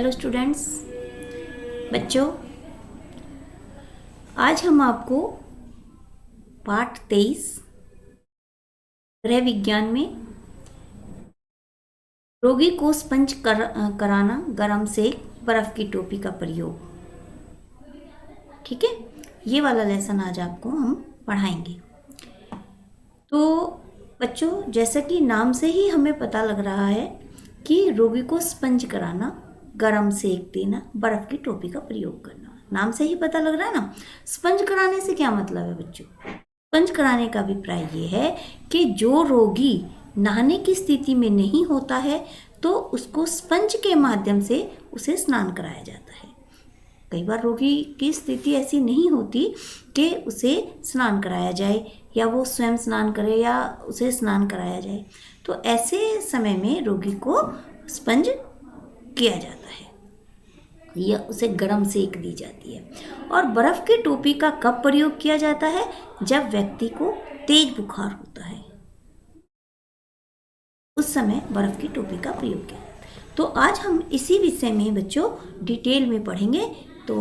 Hello students, बच्चों, आज हम आपको पाठ 23 गृह विज्ञान में रोगी को स्पंज कराना, गरम सेक, बर्फ की टोपी का प्रयोग, ठीक है, ये वाला लेसन आज आपको हम पढ़ाएंगे। तो बच्चों, जैसा कि नाम से ही हमें पता लग रहा है कि रोगी को स्पंज कराना, गरम सेक देना, बर्फ की टोपी का प्रयोग करना, नाम से ही पता लग रहा है ना। स्पंज कराने से क्या मतलब है बच्चों? स्पंज कराने का अभिप्राय ये है कि जो रोगी नहाने की स्थिति में नहीं होता है तो उसको स्पंज के माध्यम से उसे स्नान कराया जाता है। कई बार रोगी की स्थिति ऐसी नहीं होती कि उसे स्नान कराया जाए या वो स्वयं स्नान करे या उसे स्नान कराया जाए, तो ऐसे समय में रोगी को स्पंज किया जाता है या उसे गर्म सेक दी जाती है। और बर्फ़ की टोपी का कब प्रयोग किया जाता है? जब व्यक्ति को तेज बुखार होता है, उस समय बर्फ़ की टोपी का प्रयोग किया जाता है। तो आज हम इसी विषय में बच्चों डिटेल में पढ़ेंगे। तो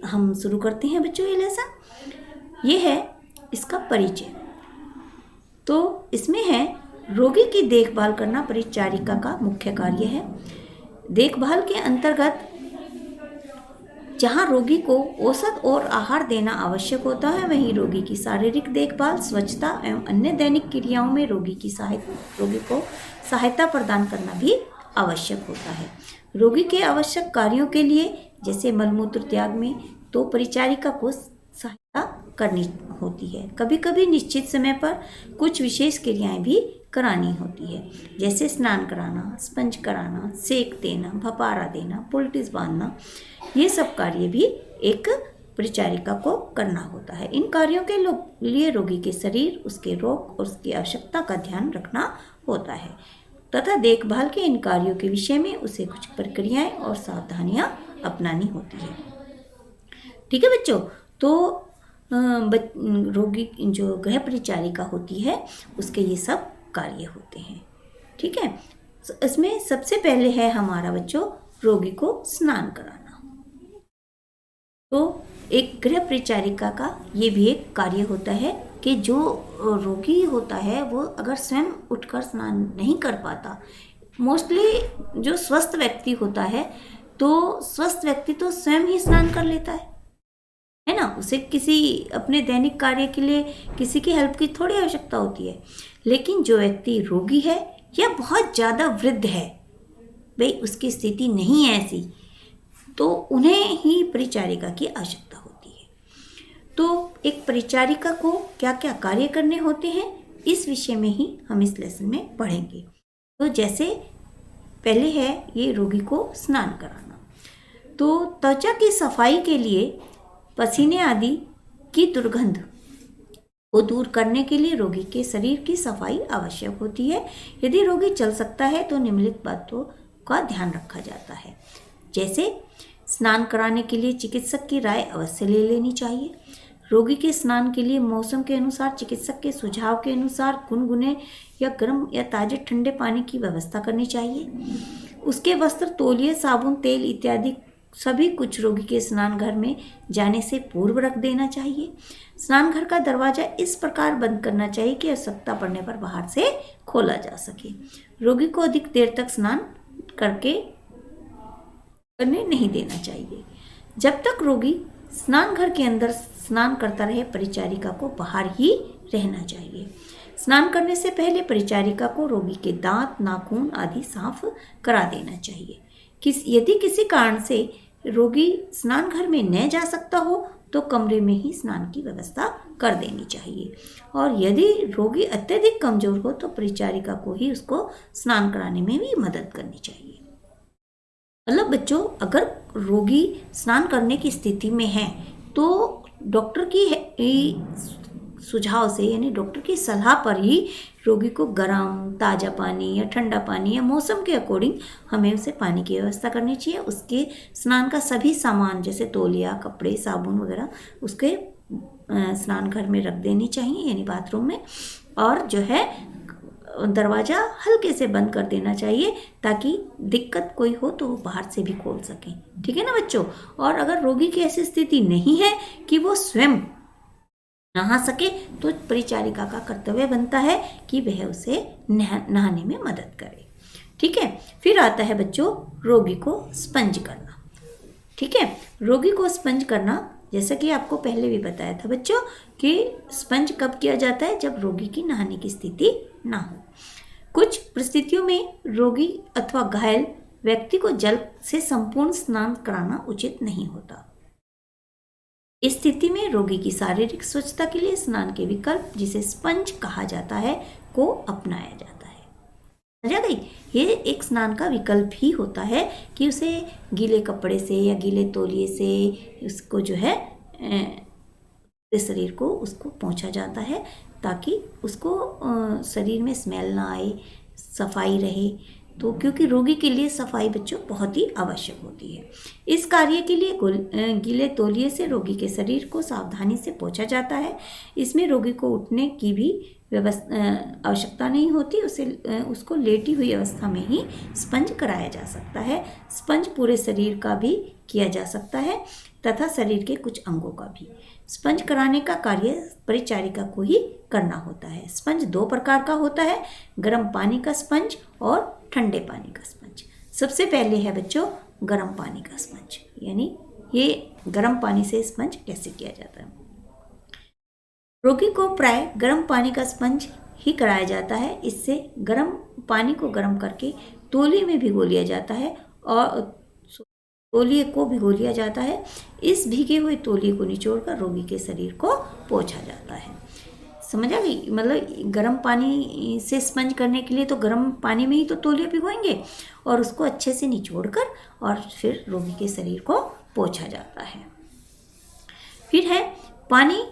हम शुरू करते हैं बच्चों ये लेसन। ये है इसका परिचय। तो इसमें है रोगी की देखभाल करना परिचारिका का मुख्य कार्य है। देखभाल के अंतर्गत जहाँ रोगी को औषध और आहार देना आवश्यक होता है, वहीं रोगी की शारीरिक देखभाल, स्वच्छता एवं अन्य दैनिक क्रियाओं में रोगी को सहायता प्रदान करना भी आवश्यक होता है। रोगी के आवश्यक कार्यों के लिए, जैसे मलमूत्र त्याग में, तो परिचारिका को सहायता करनी होती है। कभी कभी निश्चित समय पर कुछ विशेष क्रियाएं भी करानी होती है, जैसे स्नान कराना, स्पंज कराना, सेक देना, भपारा देना, पोल्टिस बांधना। ये सब कार्य भी एक परिचारिका को करना होता है। इन कार्यों के लिए रोगी के शरीर, उसके रोग और उसकी आवश्यकता का ध्यान रखना होता है तथा देखभाल के इन कार्यों के विषय में उसे कुछ प्रक्रियाएं और सावधानियां अपनानी होती है। ठीक है बच्चों, तो रोगी जो गृह परिचारिका होती है उसके ये सब कार्य होते हैं। ठीक है, इसमें सबसे पहले है हमारा बच्चों रोगी को स्नान कराना। तो एक गृह परिचारिका का ये भी एक कार्य होता है कि जो रोगी होता है वो अगर स्वयं उठकर स्नान नहीं कर पाता, मोस्टली जो स्वस्थ व्यक्ति होता है तो स्वस्थ व्यक्ति तो स्वयं ही स्नान कर लेता है ना। उसे किसी अपने दैनिक कार्य के लिए किसी की हेल्प की थोड़ी आवश्यकता होती है। लेकिन जो व्यक्ति रोगी है या बहुत ज़्यादा वृद्ध है, भाई उसकी स्थिति नहीं है ऐसी, तो उन्हें ही परिचारिका की आवश्यकता होती है। तो एक परिचारिका को क्या क्या कार्य करने होते हैं, इस विषय में ही हम इस लेसन में पढ़ेंगे। तो जैसे पहले है ये रोगी को स्नान कराना। तो त्वचा की सफाई के लिए पसीने आदि की दुर्गंध को दूर करने के लिए रोगी के शरीर की सफाई आवश्यक होती है। यदि रोगी चल सकता है तो निम्नलिखित बातों का ध्यान रखा जाता है, जैसे स्नान कराने के लिए चिकित्सक की राय अवश्य ले लेनी चाहिए। रोगी के स्नान के लिए मौसम के अनुसार चिकित्सक के सुझाव के अनुसार गुनगुने या गर्म या ताजे ठंडे पानी की व्यवस्था करनी चाहिए। उसके वस्त्र, तौलिए, साबुन, तेल इत्यादि सभी कुछ रोगी के स्नान घर में जाने से पूर्व रख देना चाहिए। स्नान घर का दरवाजा इस प्रकार बंद करना चाहिए कि आवश्यकता पड़ने पर बाहर से खोला जा सके। रोगी को अधिक देर तक स्नान करने नहीं देना चाहिए। जब तक रोगी स्नान घर के अंदर स्नान करता रहे, परिचारिका को बाहर ही रहना चाहिए। स्नान करने से पहले परिचारिका को रोगी के दांत, नाखून आदि साफ करा देना चाहिए। यदि किसी कारण से रोगी स्नान घर में न जा सकता हो तो कमरे में ही स्नान की व्यवस्था कर देनी चाहिए। और यदि रोगी अत्यधिक कमजोर हो तो परिचारिका को ही उसको स्नान कराने में भी मदद करनी चाहिए। मतलब बच्चों, अगर रोगी स्नान करने की स्थिति में है तो डॉक्टर की सुझाव से, यानी डॉक्टर की सलाह पर ही रोगी को गर्म ताज़ा पानी या ठंडा पानी या मौसम के अकॉर्डिंग हमें उसे पानी की व्यवस्था करनी चाहिए। उसके स्नान का सभी सामान जैसे तौलिया, कपड़े, साबुन वगैरह उसके स्नान घर में रख देनी चाहिए, यानी बाथरूम में। और जो है दरवाज़ा हल्के से बंद कर देना चाहिए ताकि दिक्कत कोई हो तो वो बाहर से भी खोल सकें। ठीक है ना बच्चों। और अगर रोगी की ऐसी स्थिति नहीं है कि वो स्वयं नहा सके तो परिचारिका का कर्तव्य बनता है कि वह उसे नहाने में मदद करे। ठीक है। फिर आता है बच्चों रोगी को स्पंज करना। ठीक है। रोगी को स्पंज करना, जैसा कि आपको पहले भी बताया था बच्चों कि स्पंज कब किया जाता है, जब रोगी की नहाने की स्थिति ना हो। कुछ परिस्थितियों में रोगी अथवा घायल व्यक्ति को जल से संपूर्ण स्नान कराना उचित नहीं होता। इस स्थिति में रोगी की शारीरिक स्वच्छता के लिए स्नान के विकल्प, जिसे स्पंज कहा जाता है, को अपनाया जाता है। समझ आ गई। ये एक स्नान का विकल्प ही होता है कि उसे गीले कपड़े से या गीले तौलिए से उसको जो है शरीर को उसको पोंछा जाता है ताकि उसको शरीर में स्मेल ना आए, सफाई रहे। तो क्योंकि रोगी के लिए सफाई बच्चों बहुत ही आवश्यक होती है। इस कार्य के लिए गीले तौलिए से रोगी के शरीर को सावधानी से पोंछा जाता है। इसमें रोगी को उठने की भी आवश्यकता नहीं होती, उसको लेटी हुई अवस्था में ही स्पंज कराया जा सकता है। स्पंज पूरे शरीर का भी किया जा सकता है तथा शरीर के कुछ अंगों का भी। स्पंज कराने का कार्य परिचारिका को ही करना होता है। स्पंज दो प्रकार का होता है, गर्म पानी का स्पंज और ठंडे पानी का स्पंज। सबसे पहले है बच्चों गर्म पानी का स्पंज, यानी ये गर्म पानी से स्पंज कैसे किया जाता है। रोगी को प्राय गर्म पानी का स्पंज ही कराया जाता है। इससे गर्म पानी को गर्म करके तौलिए में भिगो लिया जाता है और तौलिए को भिगो लिया जाता है। इस भीगे हुए तौलिए को निचोड़कर रोगी के शरीर को पोंछा जाता है। समझ आ गई। मतलब गर्म पानी से स्पंज करने के लिए तो गर्म पानी में ही तो तौलिए भिगोएंगे और उसको अच्छे से निचोड़कर और फिर रोगी के शरीर को पोंछा जाता है। फिर है पानी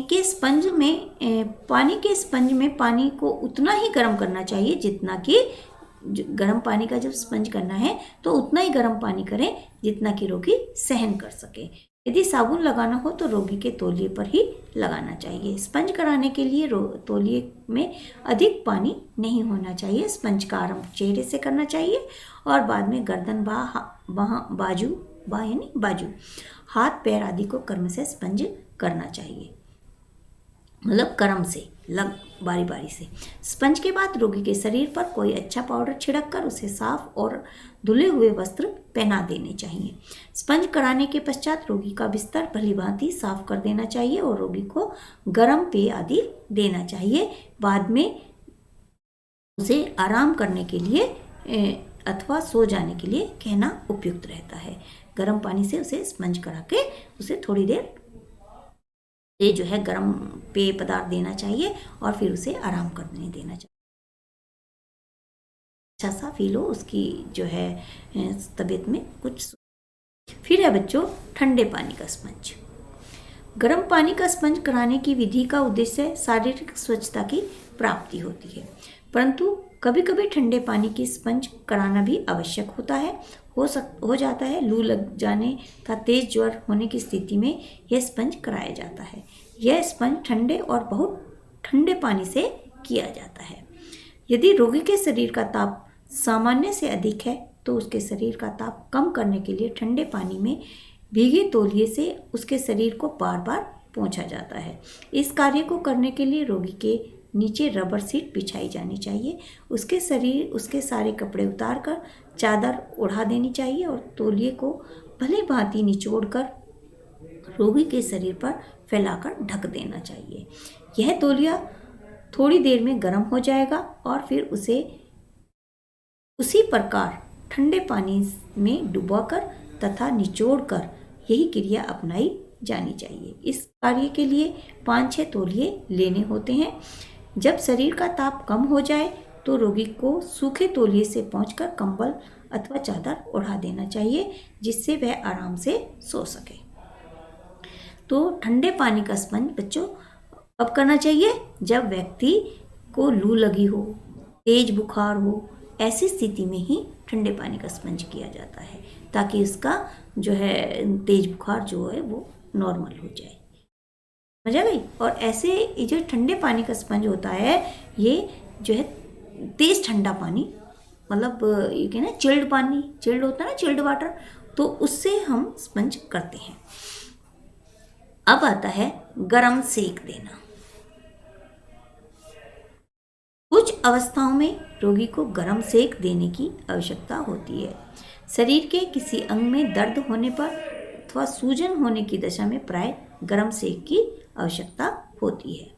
के स्पंज में पानी को उतना ही गर्म करना चाहिए जितना कि गर्म पानी का जब स्पंज करना है तो उतना ही गर्म पानी करें जितना कि रोगी सहन कर सके। यदि साबुन लगाना हो तो रोगी के तौलिए पर ही लगाना चाहिए। स्पंज कराने के लिए तौलिए में अधिक पानी नहीं होना चाहिए। स्पंज का आरंभ चेहरे से करना चाहिए और बाद में गर्दन, बाजू, हाथ पैर आदि को क्रम से स्पंज करना चाहिए, मतलब क्रम से बारी बारी से। स्पंज के बाद रोगी के शरीर पर कोई अच्छा पाउडर छिड़क कर उसे साफ और धुले हुए वस्त्र पहना देने चाहिए। स्पंज कराने के पश्चात रोगी का बिस्तर भलीभांति साफ कर देना चाहिए और रोगी को गर्म पेय आदि देना चाहिए। बाद में उसे आराम करने के लिए अथवा सो जाने के लिए कहना उपयुक्त रहता है। गर्म पानी से उसे स्पंज करा के उसे थोड़ी देर जो है गर्म पेय पदार्थ देना चाहिए और फिर उसे आराम करने देना चाहिए। अच्छा सा फील हो उसकी जो है तबीयत में कुछ। फिर है बच्चों ठंडे पानी का स्पंज। गर्म पानी का स्पंज कराने की विधि का उद्देश्य शारीरिक स्वच्छता की प्राप्ति होती है, परंतु कभी कभी ठंडे पानी की स्पंज कराना भी आवश्यक होता है। हो जाता है लू लग जाने का तेज ज्वर होने की स्थिति में यह स्पंज कराया जाता है। यह स्पंज ठंडे और बहुत ठंडे पानी से किया जाता है। यदि रोगी के शरीर का ताप सामान्य से अधिक है तो उसके शरीर का ताप कम करने के लिए ठंडे पानी में भीगे तौलिए से उसके शरीर को बार बार पोंछा जाता है। इस कार्य को करने के लिए रोगी के नीचे रबर सीट बिछाई जानी चाहिए। उसके सारे कपड़े उतार कर चादर ओढ़ा देनी चाहिए और तौलिए को भली भांति निचोड़कर रोगी के शरीर पर फैलाकर ढक देना चाहिए। यह तौलिया थोड़ी देर में गर्म हो जाएगा और फिर उसे उसी प्रकार ठंडे पानी में डुबाकर तथा निचोड़कर यही क्रिया अपनाई जानी चाहिए। इस कार्य के लिए 5-6 तौलिए लेने होते हैं। जब शरीर का ताप कम हो जाए तो रोगी को सूखे तौलिए से पोंछकर कंबल अथवा चादर ओढ़ा देना चाहिए जिससे वह आराम से सो सके। तो ठंडे पानी का स्पंज बच्चों कब करना चाहिए? जब व्यक्ति को लू लगी हो, तेज बुखार हो, ऐसी स्थिति में ही ठंडे पानी का स्पंज किया जाता है ताकि उसका जो है तेज बुखार जो है वो नॉर्मल हो जाए। समझ आ गई। और ऐसे जो ठंडे पानी का स्पंज होता है ये जो है तेज़ ठंडा पानी, मतलब ये क्या ना चिल्ड पानी, चिल्ड होता है ना, चिल्ड वाटर, तो उससे हम स्पंज करते हैं। अब आता है गरम सेक देना। कुछ अवस्थाओं में रोगी को गरम सेक देने की आवश्यकता होती है। शरीर के किसी अंग में दर्द होने पर अथवा सूजन होने की दशा में प्राय गरम सेक की आवश्यकता होती है।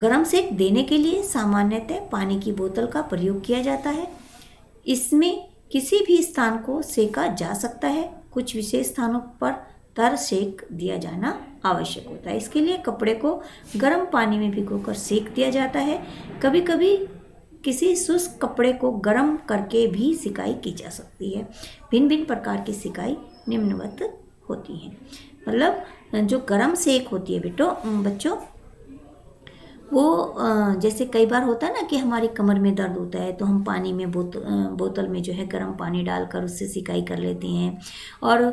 गरम सेक देने के लिए सामान्यतः पानी की बोतल का प्रयोग किया जाता है। इसमें किसी भी स्थान को सेका जा सकता है। कुछ विशेष स्थानों पर तर सेक दिया जाना आवश्यक होता है। इसके लिए कपड़े को गर्म पानी में भिगोकर सेक दिया जाता है। कभी कभी किसी शुष्क कपड़े को गर्म करके भी सिकाई की जा सकती है। भिन्न भिन्न प्रकार की सिकाई निम्नवत होती हैं। मतलब जो गर्म सेक होती है बच्चों, वो जैसे कई बार होता है ना कि हमारी कमर में दर्द होता है, तो हम पानी में बोतल में जो है गर्म पानी डालकर उससे सिकाई कर लेते हैं। और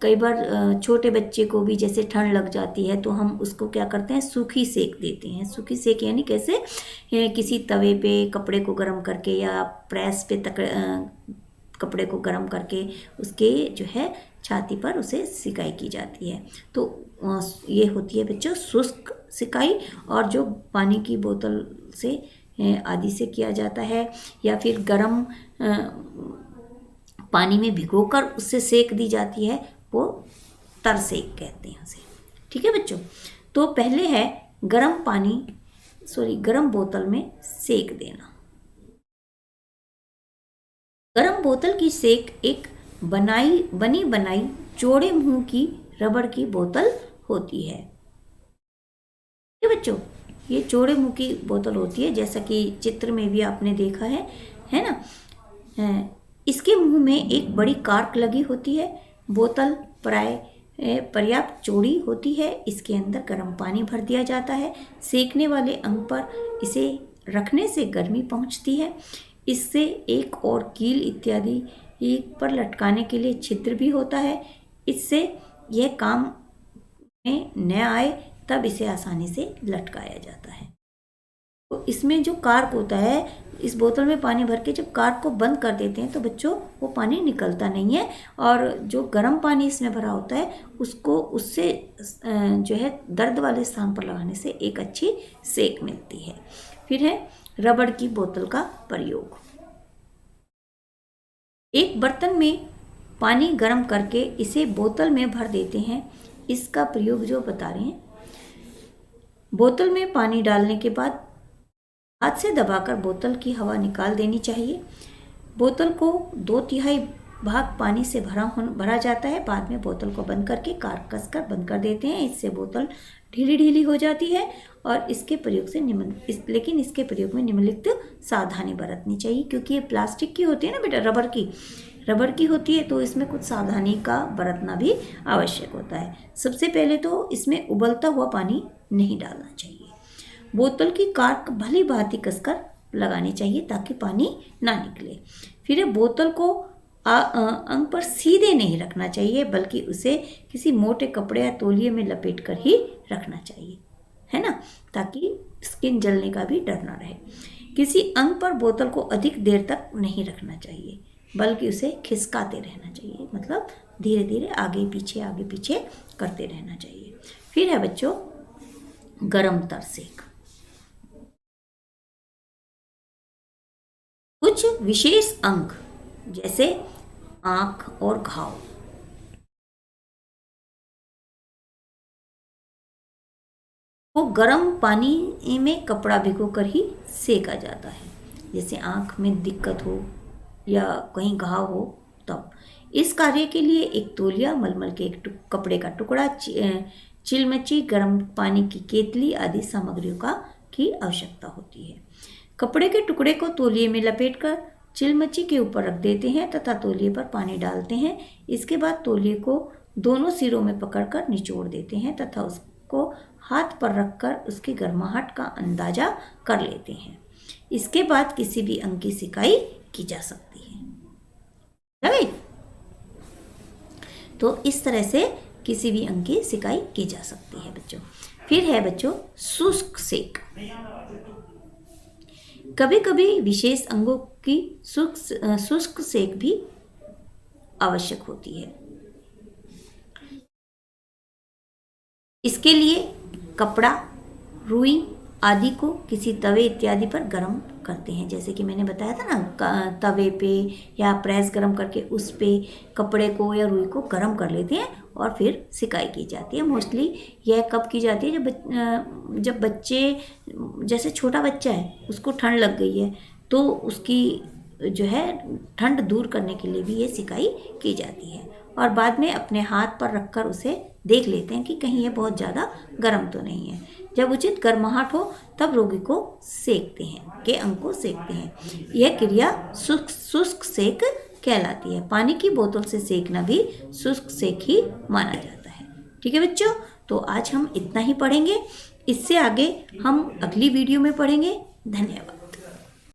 कई बार छोटे बच्चे को भी जैसे ठंड लग जाती है तो हम उसको क्या करते हैं, सूखी सेक देते हैं। सूखी सेक यानी कैसे, किसी तवे पे कपड़े को गर्म करके या प्रेस पे कपड़े को गर्म करके उसके जो है छाती पर उसे सिकाई की जाती है। तो ये होती है बच्चों शुष्क सिकाई। और जो पानी की बोतल से आदि से किया जाता है या फिर गर्म पानी में भिगोकर उससे सेक दी जाती है, वो तर सेक कहते हैं उसे। ठीक है बच्चों, तो पहले है गर्म बोतल में सेक देना। गर्म बोतल की सेक एक बनी बनाई चौड़े मुंह की रबड़ की बोतल होती है। ये बच्चों, ये चौड़े मुंह की बोतल होती है, जैसा कि चित्र में भी आपने देखा है ना। इसके मुंह में एक बड़ी कार्क लगी होती है। बोतल प्राय पर्याप्त चौड़ी होती है। इसके अंदर गर्म पानी भर दिया जाता है। सेकने वाले अंग पर इसे रखने से गर्मी पहुंचती है। इससे एक और कील इत्यादि पर लटकाने के लिए छिद्र भी होता है। इससे यह काम में न आए तब इसे आसानी से लटकाया जाता है। तो इसमें जो कार्क होता है, इस बोतल में पानी भर के जब कार्क को बंद कर देते हैं तो बच्चों वो पानी निकलता नहीं है। और जो गर्म पानी इसमें भरा होता है उससे जो है दर्द वाले स्थान पर लगाने से एक अच्छी सेक मिलती है। फिर है रबड़ की बोतल का प्रयोग। एक बर्तन में पानी गर्म करके इसे बोतल में भर देते हैं। इसका प्रयोग जो बता रहे हैं, बोतल में पानी डालने के बाद हाथ से दबाकर बोतल की हवा निकाल देनी चाहिए। बोतल को 2/3 भाग पानी से भरा जाता है। बाद में बोतल को बंद करके कार्क कसकर बंद कर देते हैं। इससे बोतल ढीली ढीली हो जाती है। और इसके प्रयोग से लेकिन इसके प्रयोग में निम्नलिखित सावधानी बरतनी चाहिए, क्योंकि ये प्लास्टिक की होती है ना बेटा, रबर की होती है, तो इसमें कुछ सावधानी का बरतना भी आवश्यक होता है। सबसे पहले तो इसमें उबलता हुआ पानी नहीं डालना चाहिए। बोतल की कार्क भली भांति कसकर लगानी चाहिए ताकि पानी ना निकले। फिर बोतल को अंग पर सीधे नहीं रखना चाहिए, बल्कि उसे किसी मोटे कपड़े या तौलिए में लपेट कर ही रखना चाहिए, है ना, ताकि स्किन जलने का भी डर ना रहे। किसी अंग पर बोतल को अधिक देर तक नहीं रखना चाहिए, बल्कि उसे खिसकाते रहना चाहिए, मतलब धीरे धीरे आगे पीछे करते रहना चाहिए। फिर है बच्चों गरम तर सेक। कुछ विशेष अंग जैसे आंख और घाव को गर्म पानी में कपड़ा भिगोकर ही सेका जाता है। जैसे आंख में दिक्कत हो या कहीं घाव हो तब। इस कार्य के लिए एक तौलिया, मलमल के एक कपड़े का टुकड़ा, चिलमची, गर्म पानी की केतली आदि सामग्रियों की आवश्यकता होती है। कपड़े के टुकड़े को तौलिए में लपेटकर चिलमची के ऊपर रख देते हैं तथा तौलिए पर पानी डालते हैं। इसके बाद तौलिए को दोनों सिरों में पकड़कर निचोड़ देते हैं तथा उसको हाथ पर रखकर उसकी गर्माहट का अंदाजा कर लेते हैं। इसके बाद किसी भी अंग की सिकाई की जा सकती है। तो इस तरह से किसी भी अंग की सिकाई की जा सकती है बच्चों। फिर है बच्चों शुष्क सेक। कभी कभी विशेष अंगों की शुष्क सेक भी आवश्यक होती है। इसके लिए कपड़ा, रुई आदि को किसी तवे इत्यादि पर गर्म करते हैं। जैसे कि मैंने बताया था ना, तवे पे या प्रेस गर्म करके उस पे कपड़े को या रुई को गर्म कर लेते हैं और फिर सिकाई की जाती है। मोस्टली यह कब की जाती है, जब बच्चे, जैसे छोटा बच्चा है उसको ठंड लग गई है तो उसकी जो है ठंड दूर करने के लिए भी ये सिकाई की जाती है। और बाद में अपने हाथ पर रखकर उसे देख लेते हैं कि कहीं ये बहुत ज़्यादा गर्म तो नहीं है। जब उचित गर्माहट हो तब रोगी को सेकते हैं, के अंग को सेकते हैं। यह क्रिया शुष्क सेक कहलाती है। पानी की बोतल से सेकना भी शुष्क सेक ही माना जाता है। ठीक है बच्चों, तो आज हम इतना ही पढ़ेंगे। इससे आगे हम अगली वीडियो में पढ़ेंगे। धन्यवाद।